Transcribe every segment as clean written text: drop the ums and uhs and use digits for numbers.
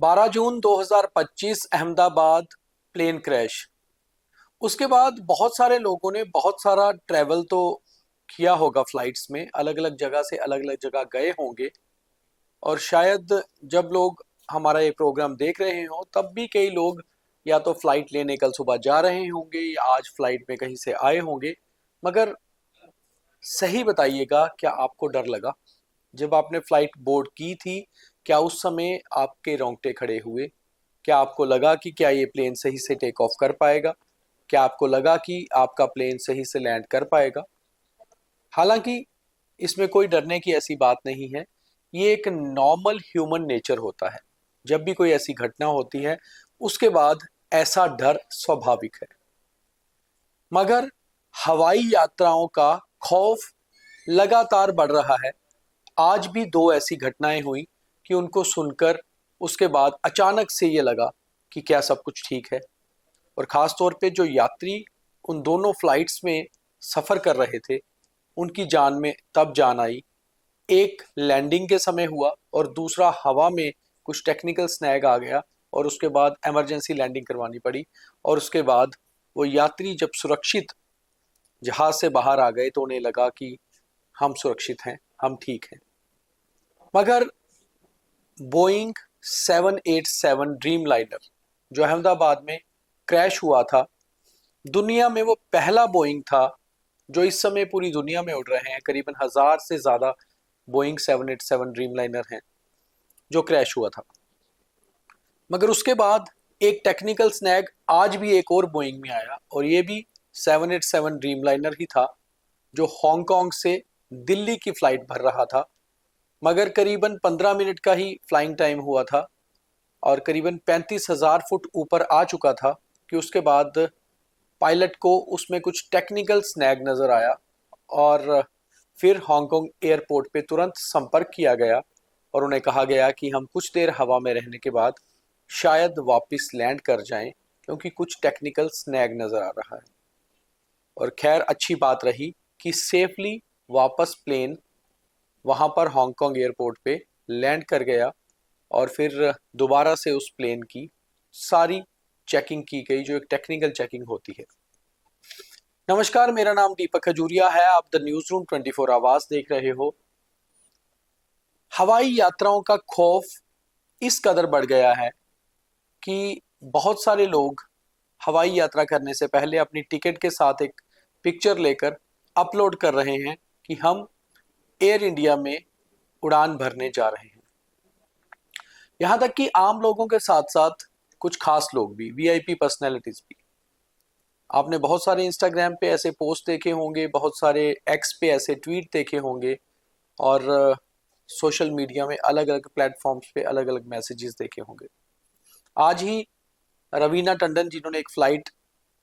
12 जून 2025 Ahmedabad plane crash. उसके बाद बहुत सारे लोगों ने बहुत सारा ट्रैवल तो किया होगा, फ्लाइट्स में अलग अलग जगह से अलग अलग जगह गए होंगे। और शायद जब लोग हमारा ये प्रोग्राम देख रहे हो तब भी कई लोग या तो फ्लाइट लेने कल सुबह जा रहे होंगे या आज फ्लाइट में कहीं से आए होंगे। मगर सही बताइएगा, क्या आपको डर लगा जब आपने फ्लाइट बोर्ड की थी? क्या उस समय आपके रोंगटे खड़े हुए? क्या आपको लगा कि क्या ये प्लेन सही से टेक ऑफ कर पाएगा? क्या आपको लगा कि आपका प्लेन सही से लैंड कर पाएगा? हालांकि इसमें कोई डरने की ऐसी बात नहीं है। ये एक नॉर्मल ह्यूमन नेचर होता है। जब भी कोई ऐसी घटना होती है उसके बाद ऐसा डर स्वाभाविक है। मगर हवाई यात्राओं का खौफ लगातार बढ़ रहा है। आज भी दो ऐसी घटनाएं हुई कि उनको सुनकर उसके बाद अचानक से ये लगा कि क्या सब कुछ ठीक है। और ख़ास तौर पे जो यात्री उन दोनों फ्लाइट्स में सफ़र कर रहे थे, उनकी जान में तब जान आई। एक लैंडिंग के समय हुआ और दूसरा हवा में कुछ टेक्निकल स्नैग आ गया और उसके बाद इमरजेंसी लैंडिंग करवानी पड़ी। और उसके बाद वो यात्री जब सुरक्षित जहाज़ से बाहर आ गए तो उन्हें लगा कि हम सुरक्षित हैं, हम ठीक हैं। मगर बोइंग 787 ड्रीम लाइनर जो अहमदाबाद में क्रैश हुआ था, दुनिया में वो पहला बोइंग था जो इस समय पूरी दुनिया में उड़ रहे हैं। करीबन 1000 से ज़्यादा बोइंग 787 ड्रीम लाइनर हैं जो क्रैश हुआ था। मगर उसके बाद एक टेक्निकल स्नैग आज भी एक और बोइंग में आया और ये भी 787 ड्रीम लाइनर ही था जो हांगकांग से दिल्ली की फ्लाइट भर रहा था। मगर करीबन 15 मिनट का ही फ्लाइंग टाइम हुआ था और करीबन 35,000 फुट ऊपर आ चुका था कि उसके बाद पायलट को उसमें कुछ टेक्निकल स्नैग नज़र आया और फिर हांगकांग एयरपोर्ट पे तुरंत संपर्क किया गया और उन्हें कहा गया कि हम कुछ देर हवा में रहने के बाद शायद वापस लैंड कर जाएं क्योंकि कुछ टेक्निकल स्नैग नज़र आ रहा है। और खैर अच्छी बात रही कि सेफली वापस प्लेन वहाँ पर हांगकांग एयरपोर्ट पे लैंड कर गया और फिर दोबारा से उस प्लेन की सारी चेकिंग की गई जो एक टेक्निकल चेकिंग होती है। नमस्कार, मेरा नाम दीपक खजूरिया है। आप द न्यूज रूम 24 आवाज देख रहे हो। हवाई यात्राओं का खौफ इस कदर बढ़ गया है कि बहुत सारे लोग हवाई यात्रा करने से पहले अपनी टिकट के साथ एक पिक्चर लेकर अपलोड कर रहे हैं कि हम एयर इंडिया में उड़ान भरने जा रहे हैं। यहाँ तक कि आम लोगों के साथ साथ कुछ खास लोग भी, वीआईपी पर्सनैलिटीज भी। आपने बहुत सारे इंस्टाग्राम पे ऐसे पोस्ट देखे होंगे, बहुत सारे एक्स पे ऐसे ट्वीट देखे होंगे और सोशल मीडिया में अलग अलग प्लेटफॉर्म्स पे अलग अलग मैसेजेस देखे होंगे। आज ही रवीना टंडन जिन्होंने एक फ़्लाइट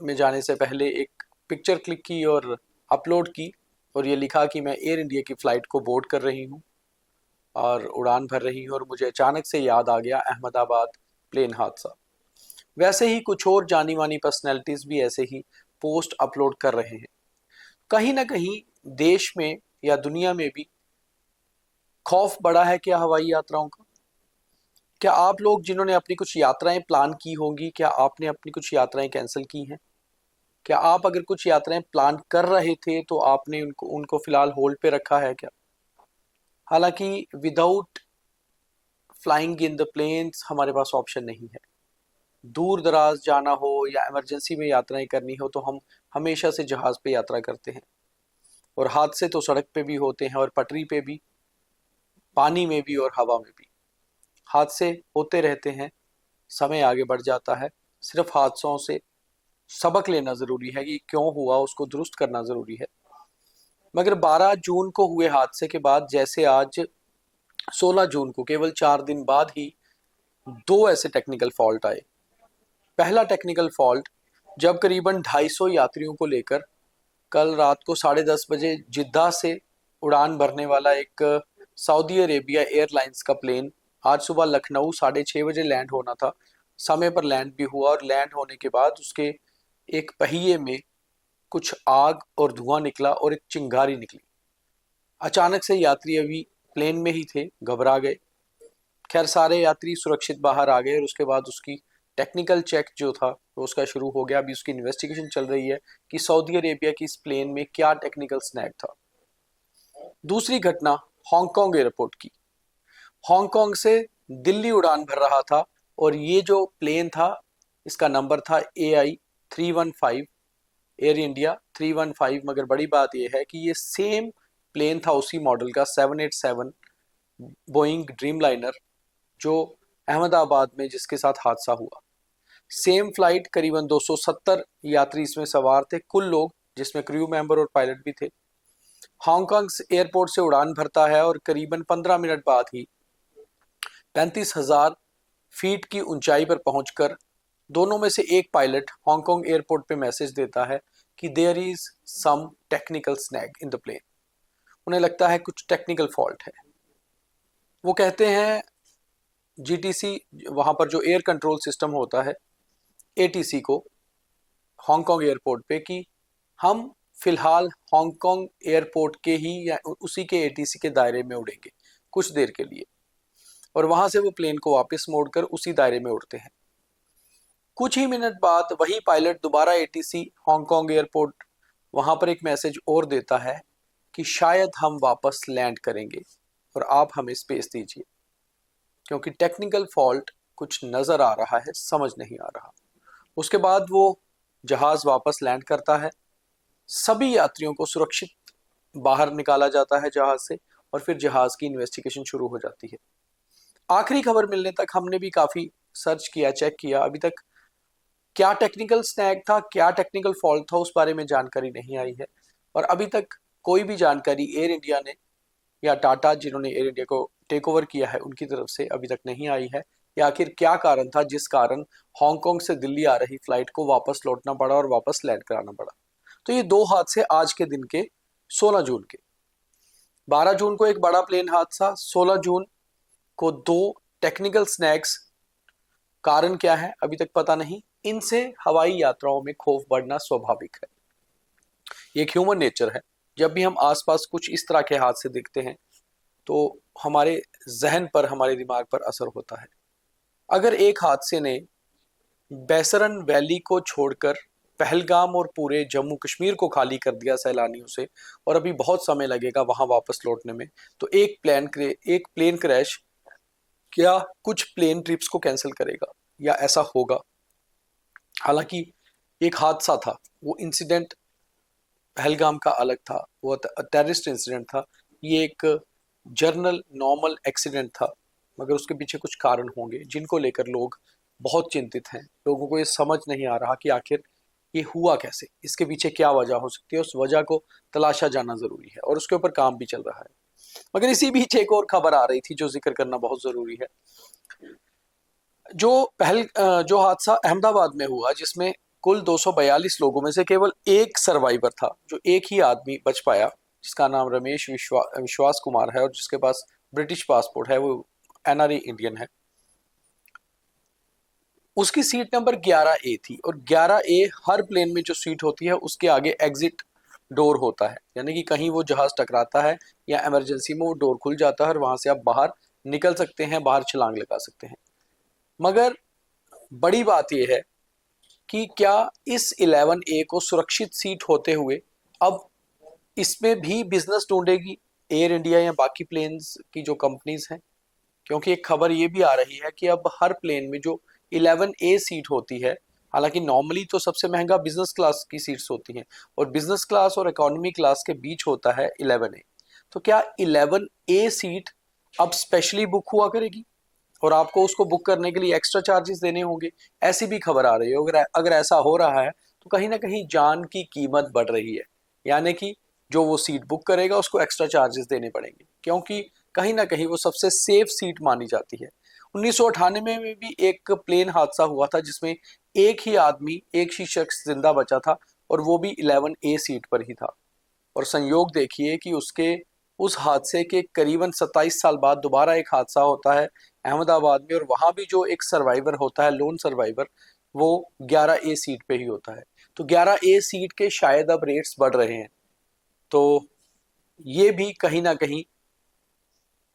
में जाने से पहले एक पिक्चर क्लिक की और अपलोड की और ये लिखा कि मैं एयर इंडिया की फ़्लाइट को बोर्ड कर रही हूँ और उड़ान भर रही हूँ और मुझे अचानक से याद आ गया अहमदाबाद प्लेन हादसा। वैसे ही कुछ और जानी मानी पर्सनैलिटीज़ भी ऐसे ही पोस्ट अपलोड कर रहे हैं। कहीं ना कहीं देश में या दुनिया में भी खौफ बढ़ा है क्या हवाई यात्राओं का? क्या आप लोग जिन्होंने अपनी कुछ यात्राएं प्लान की होंगी, क्या आपने अपनी कुछ यात्राएं कैंसिल की हैं? क्या आप अगर कुछ यात्राएं प्लान कर रहे थे तो आपने उनको उनको फिलहाल होल्ड पे रखा है क्या? हालांकि without flying in the planes हमारे पास ऑप्शन नहीं है। दूर दराज जाना हो या इमरजेंसी में यात्राएं करनी हो तो हम हमेशा से जहाज़ पे यात्रा करते हैं। और हादसे तो सड़क पे भी होते हैं और पटरी पे भी, पानी में भी और हवा में भी हादसे होते रहते हैं। समय आगे बढ़ जाता है। सिर्फ हादसों से सबक लेना ज़रूरी है कि क्यों हुआ, उसको दुरुस्त करना ज़रूरी है। मगर 12 जून को हुए हादसे के बाद जैसे आज 16 जून को केवल 4 दिन बाद ही दो ऐसे टेक्निकल फॉल्ट आए। पहला टेक्निकल फॉल्ट जब करीबन 250 यात्रियों को लेकर कल रात को 10:30 बजे जिद्दा से उड़ान भरने वाला एक सऊदी अरेबिया एयरलाइंस का प्लेन आज सुबह लखनऊ 6:30 बजे लैंड होना था। समय पर लैंड भी हुआ और लैंड होने के बाद उसके एक पहिए में कुछ आग और धुआं निकला और एक चिंगारी निकली। अचानक से यात्री अभी प्लेन में ही थे, घबरा गए। खैर सारे यात्री सुरक्षित बाहर आ गए और उसके बाद उसकी टेक्निकल चेक जो था वो उसका शुरू हो गया। अभी उसकी इन्वेस्टिगेशन चल रही है कि सऊदी अरेबिया की इस प्लेन में क्या टेक्निकल स्नैग था। दूसरी घटना हांगकांग एयरपोर्ट की। हांगकांग से दिल्ली उड़ान भर रहा था और ये जो प्लेन था इसका नंबर था AI-315, एयर इंडिया 315। मगर बड़ी बात यह है कि ये सेम प्लेन था उसी मॉडल का 787 बोइंग ड्रीम लाइनर जो अहमदाबाद में जिसके साथ हादसा हुआ। सेम फ्लाइट, करीबन 270 यात्री इसमें सवार थे, कुल लोग, जिसमें क्रू मेंबर और पायलट भी थे। हांगकांग एयरपोर्ट से उड़ान भरता है और करीबन 15 मिनट बाद ही 35,000 फीट की ऊंचाई पर पहुंचकर दोनों में से एक पायलट हांगकांग एयरपोर्ट पे मैसेज देता है कि there is some technical snag in the plane. उन्हें लगता है कुछ टेक्निकल फॉल्ट है। वो कहते हैं GTC, वहां पर जो एयर कंट्रोल सिस्टम होता है, ATC को, हांगकांग एयरपोर्ट पे, कि हम फिलहाल हांगकांग एयरपोर्ट के ही या उसी के ATC के दायरे में उड़ेंगे कुछ देर के लिए, और वहां से वो प्लेन को वापस मोड़कर उसी दायरे में उड़ते हैं। कुछ ही मिनट बाद वही पायलट दोबारा ATC हांगकांग एयरपोर्ट, वहां पर एक मैसेज और देता है कि शायद हम वापस लैंड करेंगे और आप हमें स्पेस दीजिए, क्योंकि टेक्निकल फॉल्ट कुछ नजर आ रहा है, समझ नहीं आ रहा। उसके बाद वो जहाज वापस लैंड करता है, सभी यात्रियों को सुरक्षित बाहर निकाला जाता है जहाज से, और फिर जहाज की इन्वेस्टिगेशन शुरू हो जाती है। आखिरी खबर मिलने तक हमने भी काफी सर्च किया, चेक किया, अभी तक क्या टेक्निकल स्नैग था, क्या टेक्निकल फॉल्ट था, उस बारे में जानकारी नहीं आई है। और अभी तक कोई भी जानकारी एयर इंडिया ने या टाटा, जिन्होंने एयर इंडिया को टेक ओवर किया है, उनकी तरफ से अभी तक नहीं आई है कि आखिर क्या कारण था जिस कारण हांगकांग से दिल्ली आ रही फ्लाइट को वापस लौटना पड़ा और वापस लैंड कराना पड़ा। तो ये दो हादसे आज के दिन के, 16 जून के। 12 जून को एक बड़ा प्लेन हादसा, 16 जून को दो टेक्निकल स्नैक्स। कारण क्या है अभी तक पता नहीं। इनसे हवाई यात्राओं में खौफ बढ़ना स्वाभाविक है, ये एक ह्यूमन नेचर है। जब भी हम आसपास कुछ इस तरह के हादसे देखते हैं तो हमारे जहन पर, हमारे दिमाग पर असर होता है। अगर एक हादसे ने बैसरन वैली को छोड़कर पहलगाम और पूरे जम्मू कश्मीर को खाली कर दिया सैलानियों से, और अभी बहुत समय लगेगा वहां वापस लौटने में, तो एक प्लेन क्रैश क्या कुछ प्लेन ट्रिप्स को कैंसिल करेगा, या ऐसा होगा? हालांकि एक हादसा था, वो इंसिडेंट पहलगाम का अलग था, वो टेररिस्ट इंसिडेंट था, ये एक जर्नल नॉर्मल एक्सीडेंट था। मगर उसके पीछे कुछ कारण होंगे जिनको लेकर लोग बहुत चिंतित हैं। लोगों को ये समझ नहीं आ रहा कि आखिर ये हुआ कैसे, इसके पीछे क्या वजह हो सकती है। उस वजह को तलाशा जाना जरूरी है और उसके ऊपर काम भी चल रहा है। मगर इसी बीच एक और खबर आ रही थी जो जिक्र करना बहुत जरूरी है। जो हादसा अहमदाबाद में हुआ, जिसमें कुल 242 लोगों में से केवल एक सर्वाइवर था, जो एक ही आदमी बच पाया, जिसका नाम रमेश विश्वास कुमार है और जिसके पास ब्रिटिश पासपोर्ट है, वो NRA इंडियन है। उसकी सीट नंबर 11A थी, और 11A हर प्लेन में जो सीट होती है उसके आगे एग्जिट डोर होता है, यानी कि कहीं वो जहाज टकराता है या इमरजेंसी में वो डोर खुल जाता है और वहां से आप बाहर निकल सकते हैं, बाहर छलांग लगा सकते हैं। मगर बड़ी बात यह है कि क्या इस 11A को सुरक्षित सीट होते हुए अब इसमें भी बिजनेस ढूंढेगी एयर इंडिया या बाकी प्लेन्स की जो कंपनीज हैं? क्योंकि एक खबर ये भी आ रही है कि अब हर प्लेन में जो 11A सीट होती है, हालांकि नॉर्मली तो सबसे महंगा बिजनेस क्लास की सीट्स होती हैं, और बिजनेस क्लास और इकोनॉमी क्लास के बीच होता है 11A, तो क्या 11A सीट अब स्पेशली बुक हुआ करेगी और आपको उसको बुक करने के लिए एक्स्ट्रा चार्जेस देने होंगे? ऐसी भी खबर आ रही है। अगर ऐसा हो रहा है तो कहीं ना कहीं जान की कीमत बढ़ रही है, यानी कि जो वो सीट बुक करेगा उसको एक्स्ट्रा चार्जेस देने पड़ेंगे, क्योंकि कहीं ना कहीं वो सबसे सेफ सीट मानी जाती है। 1998 में भी एक प्लेन हादसा हुआ था जिसमें एक ही आदमी, एक ही शख्स जिंदा बचा था, और वो भी 11A सीट पर ही था। और संयोग देखिए कि उसके उस हादसे के करीबन 27 साल बाद दोबारा एक हादसा होता है अहमदाबाद में, और वहां भी जो एक सर्वाइवर होता है, लोन सर्वाइवर, वो 11A सीट पे ही होता है। तो 11A सीट के शायद अब रेट्स बढ़ रहे हैं, तो ये भी कहीं ना कहीं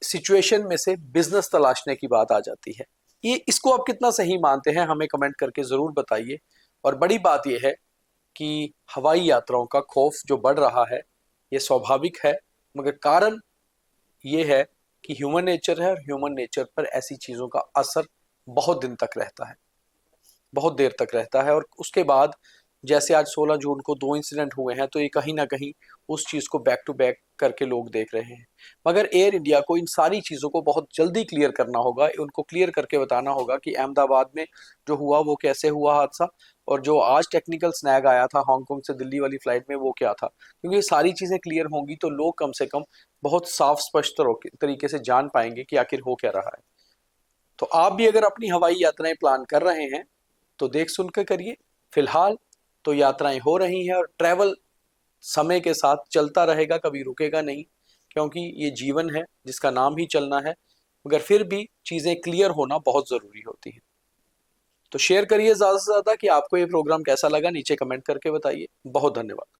सिचुएशन में से बिजनेस तलाशने की बात आ जाती है। ये इसको आप कितना सही मानते हैं हमें कमेंट करके ज़रूर बताइए। और बड़ी बात यह है कि हवाई यात्राओं का खौफ जो बढ़ रहा है ये स्वाभाविक है, मगर कारण ये है कि ह्यूमन नेचर है और ह्यूमन नेचर पर ऐसी चीज़ों का असर बहुत दिन तक रहता है, बहुत देर तक रहता है। और उसके बाद जैसे आज 16 जून को 2 इंसिडेंट हुए हैं, तो ये कहीं ना कहीं उस चीज़ को बैक टू बैक करके लोग देख रहे हैं। मगर एयर इंडिया को इन सारी चीज़ों को बहुत जल्दी क्लियर करना होगा, उनको क्लियर करके बताना होगा कि अहमदाबाद में जो हुआ वो कैसे हुआ हादसा, और जो आज टेक्निकल स्नैग आया था हांगकांग से दिल्ली वाली फ्लाइट में वो क्या था। क्योंकि ये सारी चीज़ें क्लियर होंगी तो लोग कम से कम बहुत साफ स्पष्ट तरीके से जान पाएंगे कि आखिर हो क्या रहा है। तो आप भी अगर अपनी हवाई यात्राएं प्लान कर रहे हैं तो देख सुन कर करिए। फिलहाल तो यात्राएं हो रही हैं और ट्रैवल समय के साथ चलता रहेगा, कभी रुकेगा नहीं, क्योंकि ये जीवन है जिसका नाम ही चलना है। मगर फिर भी चीज़ें क्लियर होना बहुत ज़रूरी होती है। तो शेयर करिए ज़्यादा से ज़्यादा कि आपको ये प्रोग्राम कैसा लगा, नीचे कमेंट करके बताइए। बहुत धन्यवाद।